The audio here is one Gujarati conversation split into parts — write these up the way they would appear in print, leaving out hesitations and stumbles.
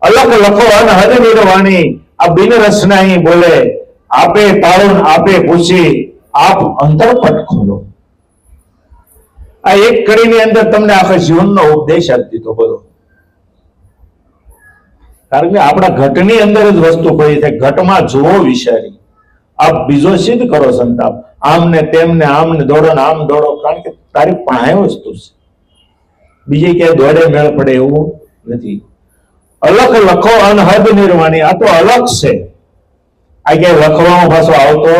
અલખ લખો અનહદ નિર્વાણી, આ બિન રસનાઈ બોલે, આપે તાળું આપે ખુશી, આપ અંતરપટ ખોલો. આ એક કડીની અંદર તમને આખા જીવનનો ઉપદેશ આપી દીધો. બોલો, કારણ કે આપણા ઘટની અંદર જ વસ્તુ પડી છે. ઘટમાં જોવો વિચારી, આપ બીજો સિદ્ધ કરો સંતાપ, આમ ને તેમ ને આમ ને દોડો ને આમ દોડો, કારણ કે તારી પાસે વસ્તુ છે, બીજી ક્યાંય દોડે મેળ પડે એવું નથી. અલખ લખો અનહદ નિર્વાણી, આ તો અલગ છે, આ ક્યાંય લખવામાં પાછો આવતો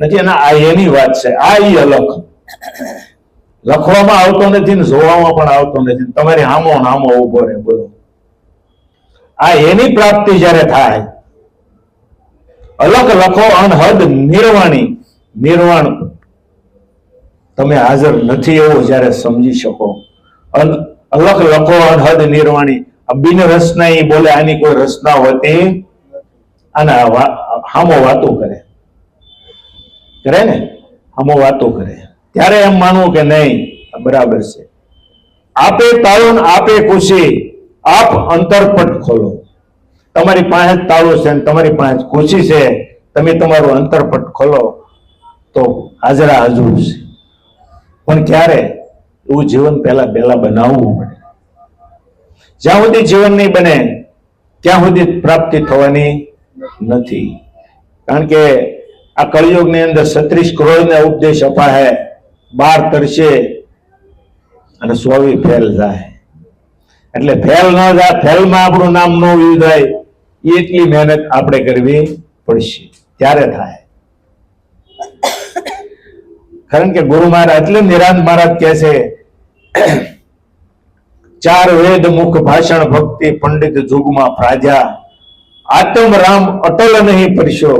નથી. અને આ એની વાત છે, આ ઈ અલખ લખવામાં આવતો નથી ને જોવામાં પણ આવતો નથી. તમારી હામો નામો ઉભો રહે. બોલો, આ એની પ્રાપ્તિ જયારે થાય. અલખ લખો અનહદ નિર્વાણી, નિર્વાણ તમે હાજર નથી એવું જયારે સમજી શકો. અલખ લખો અનહદ નિર્વાણી, બિન રસના એ બોલે, આની કોઈ રસના હોતી, અને હામો વાતો કરે ને, હામો વાતો કરે ત્યારે એમ માનવું કે નહીં બરાબર છે. આપે તાળું આપે ખુશી, આપ અંતરપટ ખોલો. તમારી પાસે જ તાળું છે, તમારી પાસે ખુશી છે, તમે તમારું અંતરપટ ખોલો તો હાજરા હજુર છે. પણ ક્યારે? એવું જીવન પહેલા બનાવવું પડે. જ્યાં સુધી જીવન નહીં બને ત્યાં સુધી પ્રાપ્તિ થવાની નથી. કારણ કે આ કળિયુગની અંદર 36 કરોડને ઉપદેશ અપાય, 12 તરશે અને 24 ફેલ જાય. એટલે ફેલ ન જાય, ફેલમાં આપણું નામ ન વિધાય, એટલી મહેનત આપણે કરવી પડશે, ત્યારે થાય. કારણ કે ગુરુ મહારાજ એટલે નિરાંત મહારાજ કહે છે, 4 વેદ મુખ ભાષણ ભક્તિ પંડિત જુગમાં પ્રાજા, આત્મ રામ અટલ નહીં પરશો,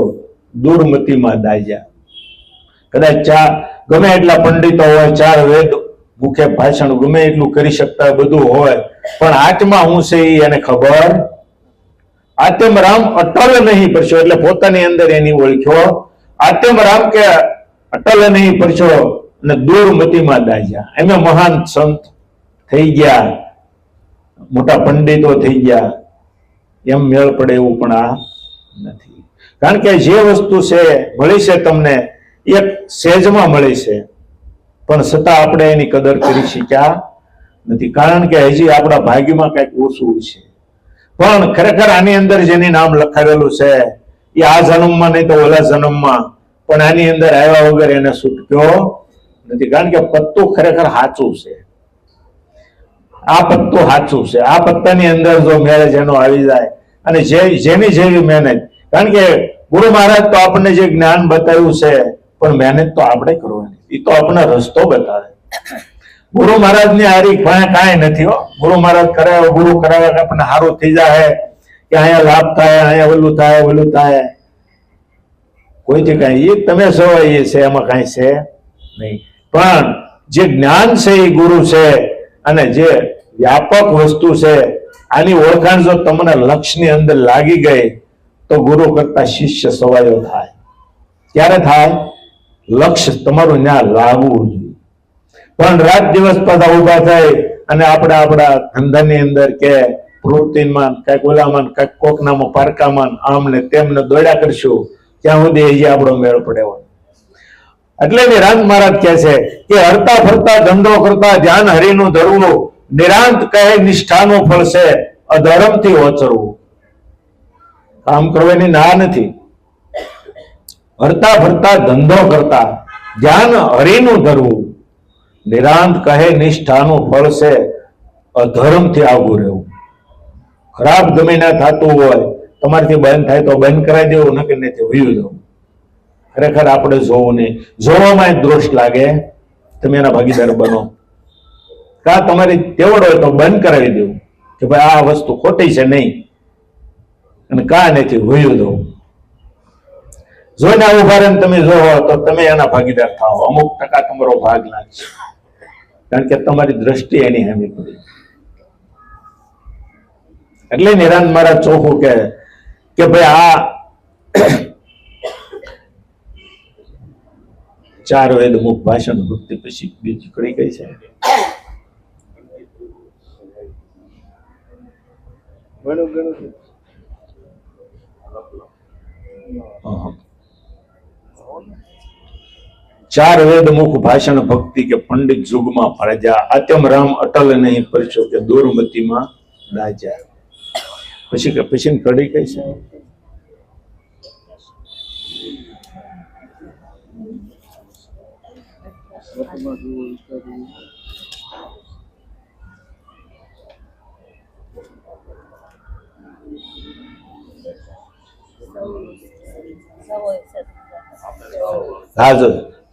દુર્મતિમાં દાજા. કદાચ ગમે એટલા પંડિતો હોય, 4 વેદ મુખે ભાષણ ગમે એટલું કરી શકતા હોય, બધું હોય, પણ આત્મા હું છે એને ખબર. આત્મ રામ અટલ નહીં પરશો એટલે પોતાની અંદર એની ઓળખ્યો. આત્મ રામ કે અટલ નહીં પરશો અને દુર્મતિમાં દાજા. એમાં મહાન સંત થઈ ગયા, મોટા પંડિતો થઈ ગયા, એમ મેળ પડે એવું પણ આ નથી. કારણ કે જે વસ્તુ છે મળી છે તમને, એક સહેજમાં મળી છે, પણ છતાં આપણે એની કદર કરી શક્યા નથી. કારણ કે હજી આપણા ભાગ્યમાં કંઈક ઓછું છે. પણ ખરેખર આની અંદર જેની નામ લખાવેલું છે એ આ જન્મમાં નહીં તો ઓલા જન્મમાં પણ આની અંદર આવ્યા વગર એને છૂટક્યો નથી. કારણ કે પત્તું ખરેખર સાચું છે, આ પત્તું સાચું છે. આ પત્તાની અંદર જો મેરેજ એનો આવી જાય અને જેની જેવી મહેનત, કારણ કે ગુરુ મહારાજ તો આપણને જે જ્ઞાન બતાવ્યું છે પણ મહેનત તો આપણે કરવાની, એ તો આપણને રસ્તો બતાવે. ગુરુ મહારાજ ની હારી કાંઈ નથી હો. ગુરુ મહારાજ કરાવે, ગુરુ કરાવે કે આપણને સારું થઈ જાય, કે અહીંયા લાભ થાય, અહીંયા ઓલું થાય, ઓલું થાય, કોઈથી કાંઈ એ તમે છો એ છે, એમાં કાંઈ છે નહીં. પણ જે જ્ઞાન છે એ ગુરુ છે, અને જે વ્યાપક વસ્તુ છે આની ઓળખાણ જો તમને લક્ષ્યની અંદર લાગી ગઈ તો ગુરુ કરતા શિષ્ય સવાયો થાય. ક્યારે થાય? લક્ષ્ય તમારું ત્યાં લાગવું જોઈએ. પણ રાત દિવસ પાછા ઉભા થાય અને આપણે આપણા ધંધાની અંદર કે પ્રવૃત્તિમાં કઈક ઓલામાં કઈક કોકનામાં પારકામાં આમ ને તેમને દોડ્યા કરશું, ત્યાં સુધી એ આપણો મેળ પડે. એટલે નિરાંત મહારાજ કહે છે કે હરતા ફરતા ધંધો કરતા ધ્યાન હરિનું ધરવું, નિરાંત કહે નિષ્ઠાનું ફળ છે, અધર્મથી ઓચરવું. કામ કરવાની ના નથી. હરતા ફરતા ધંધો કરતા ધ્યાન હરિનું ધરવું, નિરાંત કહે નિષ્ઠાનું ફળ છે, અધર્મથી આગું રહેવું. ખરાબ ગમે ના થતું હોય, તમારાથી બંધ થાય તો બંધ કરાવી દેવું, નકર નથી વયું જવું. ખરેખર આપણે જોવું નહીં. જોવામાં દોષ લાગે, તમે એના ભાગીદાર બનો. કા તમારી તેવડ હોય તો બંધ કરાવી દેવું કે ભાઈ આ વસ્તુ ખોટી છે નહીં, અને કા નથી વયું જવું. જોઈને ઉભા રહીને તમે જોવો તો તમે એના ભાગીદાર થાઓ, અમુક ટકા તમારો ભાગ લાગશે. કારણ કે તમારી દ્રષ્ટિ એની સામે પડી. એટલે નિરાંત મહારાજ ચોખ્ખું કે ભાઈ આ 4 વેદ મુખ ભાષણ ભક્તિ પછી બીજી કડી કઈ છે? ચાર વેદ મુખ ભાષણ ભક્તિ કે પંડિત જુગમાં પ્રજા, આત્મ રામ અટલ નહીં પરચો કે દુર્મતિમાં દાજા. પછી કડી કઈ છે?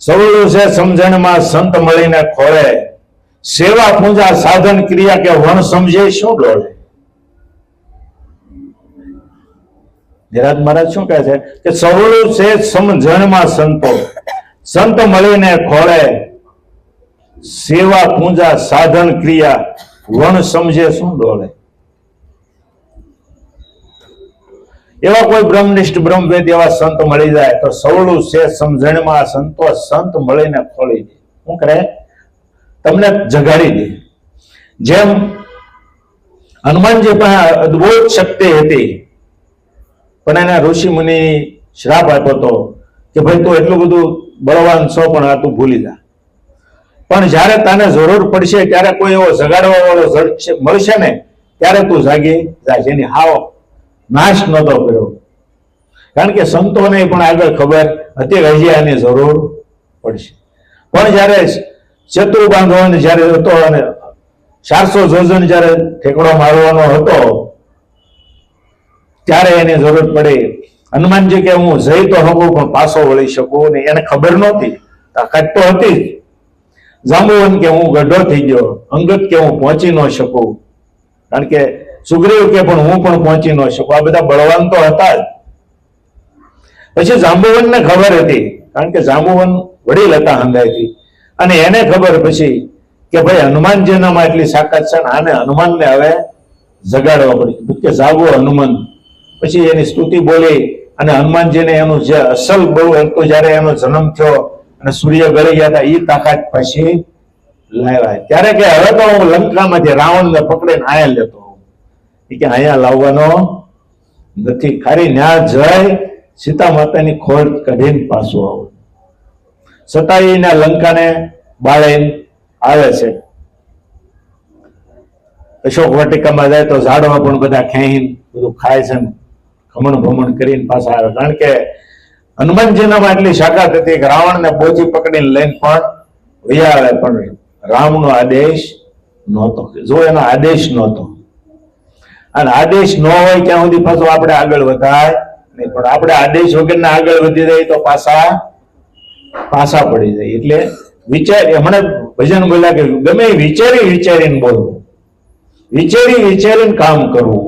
સવળું છે સમજણમાં સંત મળીને ખોળે, સેવા પૂજા સાધન ક્રિયા કે વણ સમજે શું ડોળે. ધીરાજ મહારાજ શું કહે છે કે સવળું છે સમજણમાં સંતો, સંત મળીને ખોળે, સેવા પૂજા સાધન ક્રિયા વણ સમજે શું ડોળે. એવા કોઈ બ્રહ્મનિષ્ઠ બ્રહ્મવેદ એવા સંત મળી જાય તો સવળું છે સમજણમાં સંતો, સંત મળીને ખોળી દે. શું કરે? તમને જગાડી દે. જેમ હનુમાનજી પાસે અદભુત શક્તિ હતી, પણ એના ઋષિ મુનિ શ્રાપ આપ્યો હતો કે ભાઈ તું એટલું બધું બળવાન છો પણ આ તું ભૂલી જા. પણ જયારે તને જરૂર પડશે ત્યારે કોઈ એવો જગાડવા વાળો મળશે ને ત્યારે તું જાગી જાય. એની હાવ નાશ નતો કર્યો, કારણ કે સંતોને પણ આગળ ખબર હતી કે હજી આની જરૂર પડશે. પણ જયારે શત્રુ બાંધવાનો જયારે હતો અને 400 જોજન જયારે ઠેકડો મારવાનો હતો ત્યારે એની જરૂર પડી. હનુમાનજી કે હું જઈ તો શકું પણ પાછો વળી શકું ને, એને ખબર નહોતી, તાકાત તો હતી. જાંબુવન કે હું ગઢો થઈ ગયો, અંગત કે હું પહોંચી ન શકું, કારણ કે સુગ્રીવ કે પણ હું પણ પહોંચી ન શકું. આ બધા બળવાન તો હતા જ. પછી જાંબુવનને ખબર હતી, કારણ કે જાંબુવન વડીલ હતા હંગાઈથી, અને એને ખબર પછી કે ભાઈ હનુમાનજીનામાં એટલી તાકાત છે ને આને હનુમાનને હવે જગાડવા પડી કે જાગો હનુમાન. પછી એની સ્તુતિ બોલી અને હનુમાનજીને એનું જે અસલ બહુ હતું જયારે એનો જન્મ થયો અને સૂર્ય ગળી ગયા હતા એ તાકાત પછી લાવ્યા. ત્યારે કે હવે તો હું લંકામાંથી રાવણને પકડીને આયા લેતો કે અહીંયા લાવવાનો નથી, ખાલી ન્યા જઈ સીતા માતાની ખોળ કાઢીને પાછું આવું. સતાઈના લંકાને બાળીને આવે છે. અશોક વાટિકામાં જાય તો ઝાડવા પણ બધા ખેંચીને બધું ખાય છે, ખમણ ભમણ કરીને પાછા આવે. કારણ કે હનુમાનજીનામાં એટલી તાકાત હતી કે રાવણને બોજી પકડીને લઈને પણ વયા આવે, પણ રામનો આદેશ નહોતો. જો એનો આદેશ નહોતો, અને આદેશ ન હોય ત્યાં સુધી પાછો આપણે આગળ વધાય નહીં, પણ આપણે આદેશ વગરના આગળ વધી જાય તો પાછા પડી જાય. એટલે વિચાર, હમણાં ભજન બોલ્યા કે ગમે વિચારીને બોલવું, વિચારીને કામ કરવું,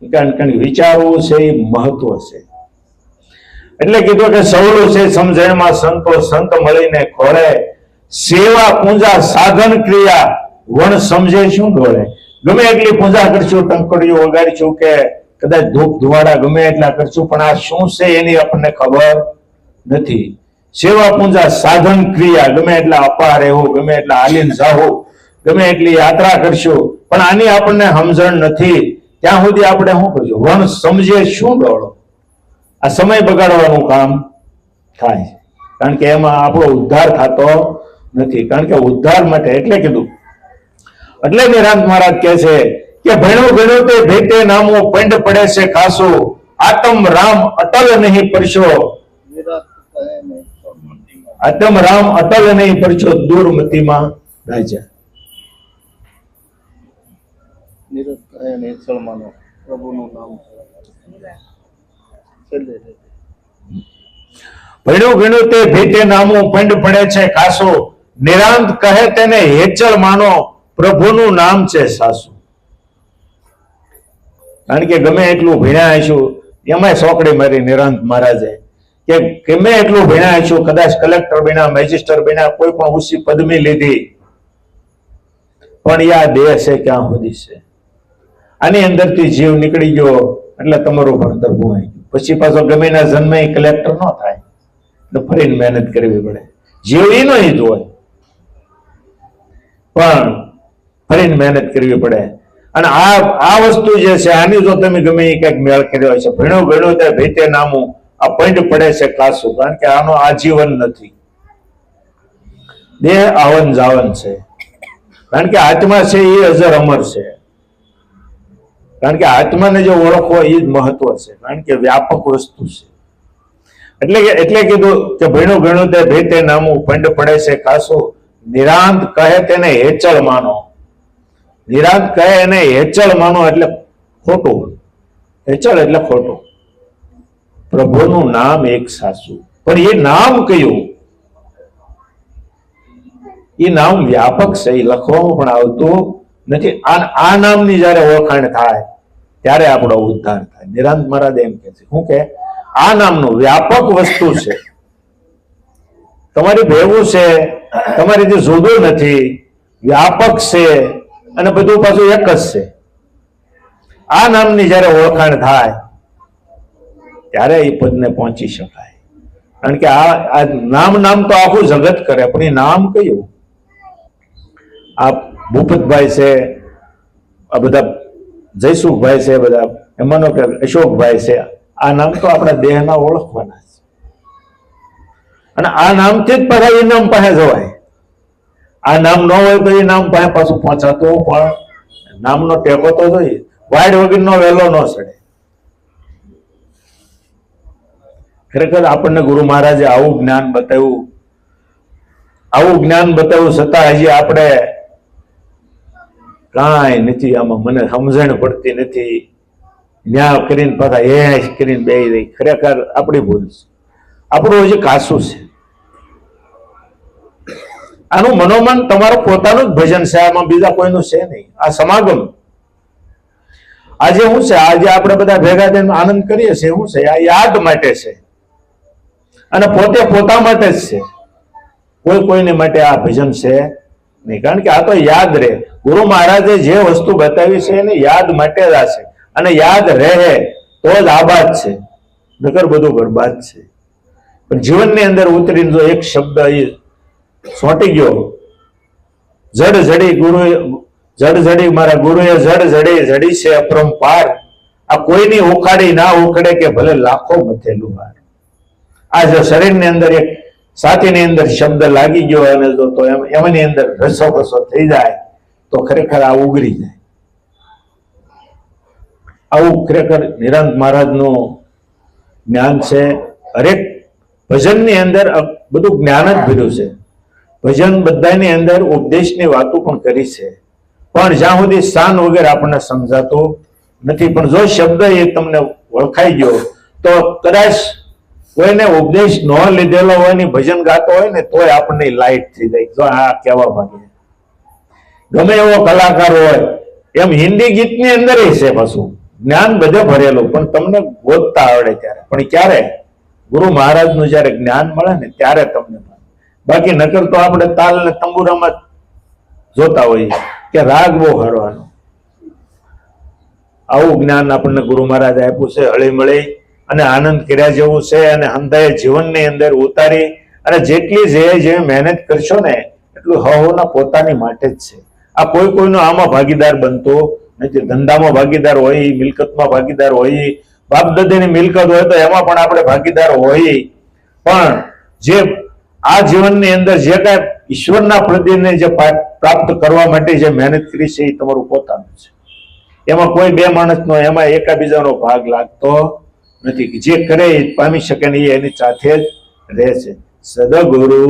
કારણ કે વિચારવું છે એ મહત્વ છે. એટલે કીધું કે સવળું છે સમજણમાં સંતો, સંત મળીને ખોળે, સેવા પૂજા સાધન ક્રિયા વણ સમજે શું ડોળે. ગમે એટલી પૂજા કરશું, ટંકડીઓ વગાડશું કે કદાચ ધૂપ ધુવાડા ગમે એટલા કરશું, પણ આ શું છે એની આપણને ખબર નથી. સેવા પૂજા સાધન ક્રિયા ગમે એટલા અપાર રહેવું, ગમે એટલા હાલીને જાવું, ગમે એટલી યાત્રા કરશું, પણ આની આપણને સમજણ નથી. ત્યાં સુધી આપણે શું કરશું? વણ સમજે શું ડોળો. આ સમય બગાડવાનું કામ થાય, કારણ કે એમાં આપણો ઉદ્ધાર થતો નથી. કારણ કે ઉદ્ધાર માટે એટલે કીધું, એટલે નિરાંત મહારાજ કહે છે કે ભણ્યું ગણ્યું તે ભેટે નામો, પંડ પડે છે ખાસો, આત્મ રામ અટલ નહીં પરશો. આત્મ રામ અટલ નહીં પરશો, દુર્મતિમાં રાજા. ભણ્યું ગણ્યું તે ભેટે નામો, પંડ પડે છે ખાસો, નિરાંત કહે તેને હેચલ માનો, પ્રભુનું નામ છે સાસુ. કારણ કે ગમે એટલું ભણ્યા હશું, એમાં સોકડી મારી નિરાંત મહારાજે કે ગમે એટલું ભણ્યા હશું, કદાચ કલેક્ટર બન્યા, મેજિસ્ટર બન્યા, કોઈ પણ ઊંચી પદવી લીધી, પણ આ દેહ છે ક્યાં સુધી છે. આની અંદરથી જીવ નીકળી ગયો એટલે તમારું ભણતર ભૂવાઈ ગયું. પછી પાછો ગમે ના જન્મે કલેક્ટર ન થાય, એટલે ફરીને મહેનત કરવી પડે. જીવ એનો જ હોય, પણ ફરીને મહેનત કરવી પડે. અને આ વસ્તુ જે છે આની જો તમે ગમે એ કઈક મેળ કર્યો છે, ભણ્યો ગણ્યો ત્યારે ભેટે નામું આ પંડ પડે છે કાસું, કારણ કે આનો આજીવન નથી. દેહ આવન જાવન છે, કારણ કે આત્મા છે એ અજર અમર છે. કારણ કે આત્માને જે ઓળખવો એ જ મહત્વ છે, કારણ કે વ્યાપક વસ્તુ છે. એટલે કીધું કે ભણ્યું ગણ્યું તે ભેટે નામું પંડ પડે છે કાસું, નિરાંત કહે તેને હેચળ માનો. નિરાંત કહે એને હેચળ માનો એટલે ખોટું. હેચળ એટલે ખોટું. પ્રભુનું નામ એક સાસુ, પણ એ નામ કયું? એ નામ વ્યાપક છે, એ લખવામાં પણ આવતું નથી. આ નામની જયારે ઓળખાણ થાય ત્યારે આપણો ઉદ્ધાર થાય. નિરાંત મહારાજ એમ કે છે, શું કે આ નામનું વ્યાપક વસ્તુ છે, તમારી ભેગું છે, તમારીથી જુદું નથી, વ્યાપક છે અને બધું પાછું એક જ છે. આ નામની જયારે ઓળખાણ થાય ત્યારે એ પદને પહોંચી શકાય. કારણ કે આ નામ તો આખું જગત કરે, પણ એ નામ કયું? આ ભૂપતભાઈ છે, આ બધા જયસુખભાઈ છે, બધા એમાંનો કે અશોકભાઈ છે, આ નામ તો આપણા દેહના ઓળખવાના છે. અને આ નામથી જ પાછા એ નામ પાસે જવાય. આ નામ ન હોય તો એ નામ પાસે પાછું પહોંચાતું, પણ નામનો ટેકો તો જોઈએ. વાડ વગરનો વહેલો ન સડે. ખરેખર આપણને ગુરુ મહારાજે આવું જ્ઞાન બતાવ્યું છતાં હજી આપણે કાંઈ નથી, આમાં મને સમજણ પડતી નથી. ન્યાય કરીને પાછા એશ કરીને બે રહી. ખરેખર આપણી ભૂલ છે, આપણું હજી કાસું છે. આનું મનોમન તમારું પોતાનું જ ભજન છે, આમાં બીજા કોઈનું છે નહીં. આ સમાગમ આજે શું છે? આજે આપણે બધા ભેગા થઈને આનંદ કરીએ છીએ, શું છે? આ યાદ માટે છે, અને પોતે પોતા માટે જ છે. કોઈને માટે આ ભજન છે નહીં. કારણ કે આ તો યાદ રહે. ગુરુ મહારાજે જે વસ્તુ બતાવી છે એને યાદ માટે જ આ છે, અને યાદ રહે તો જ આબાદ છે, નકર બધું બરબાદ છે. પણ જીવનની અંદર ઉતરીને જો એક શબ્દ સોંટી ગયો, જડ જડી મારા ગુરુએ જડ જડી છે અપરંપાર, આ કોઈની ઉખાડી ના ઉખડે કે ભલે લાખો મથેલું હાર. આ જો શરીરની અંદર એક સાથીની અંદર શબ્દ લાગી ગયો અને જો તો એમની અંદર રસો થઈ જાય તો ખરેખર આ ઉગરી જાય. આવું ખરેખર નિરાંત મહારાજનું જ્ઞાન છે. હરેક ભજનની અંદર બધું જ્ઞાન જ ભર્યું છે. ભજન બધાની અંદર ઉપદેશની વાતો પણ કરી છે, પણ જ્યાં સુધી સ્થાન વગર આપણને સમજાતો નથી. પણ જો શબ્દ એ તમને ઓળખાઈ ગયો તો કદાચ કોઈને ઉપદેશ ન લીધેલો હોય ને ભજન ગાતો હોય ને તોય આપણને લાઈટ થઈ જાય. જો આ કહેવા માંગે ગમે એવો કલાકાર હોય એમ હિન્દી ગીતની અંદર છે પાછું જ્ઞાન બધે ભરેલું, પણ તમને ગોતતા આવડે ત્યારે. પણ ક્યારે? ગુરુ મહારાજનું જયારે જ્ઞાન મળે ને ત્યારે તમને. બાકી નકર તો આપણે તાલ ને તંબુરામાં જોતા હોઈએ કે રાગ બહુ હરવાનો. આવું જ્ઞાન આપણને ગુરુ મહારાજ આપ્યું છે, હળી મળી અને આનંદ કર્યા જેવું છે. અને હંધાએ જીવનની અંદર ઉતારી અને જેટલી જે મહેનત કરશો ને એટલું હવના પોતાની માટે જ છે. આ કોઈનો આમાં ભાગીદાર બનતો નથી. ધંધામાં ભાગીદાર હોય, મિલકતમાં ભાગીદાર હોય, બાપ દાદાની મિલકત હોય તો એમાં પણ આપણે ભાગીદાર હોય, પણ જે આ જીવનની અંદર જે કાંઈ ઈશ્વરના પ્રત્યેને જે પ્રાપ્ત કરવા માટે જે મહેનત કરી છે એ તમારું પોતાનું છે. એમાં કોઈ બે માણસનો એમાં એકાબીજાનો ભાગ લાગતો નથી. જે કરે એ પામી શકે ને એ એની સાથે જ રહે છે. સદગુરુ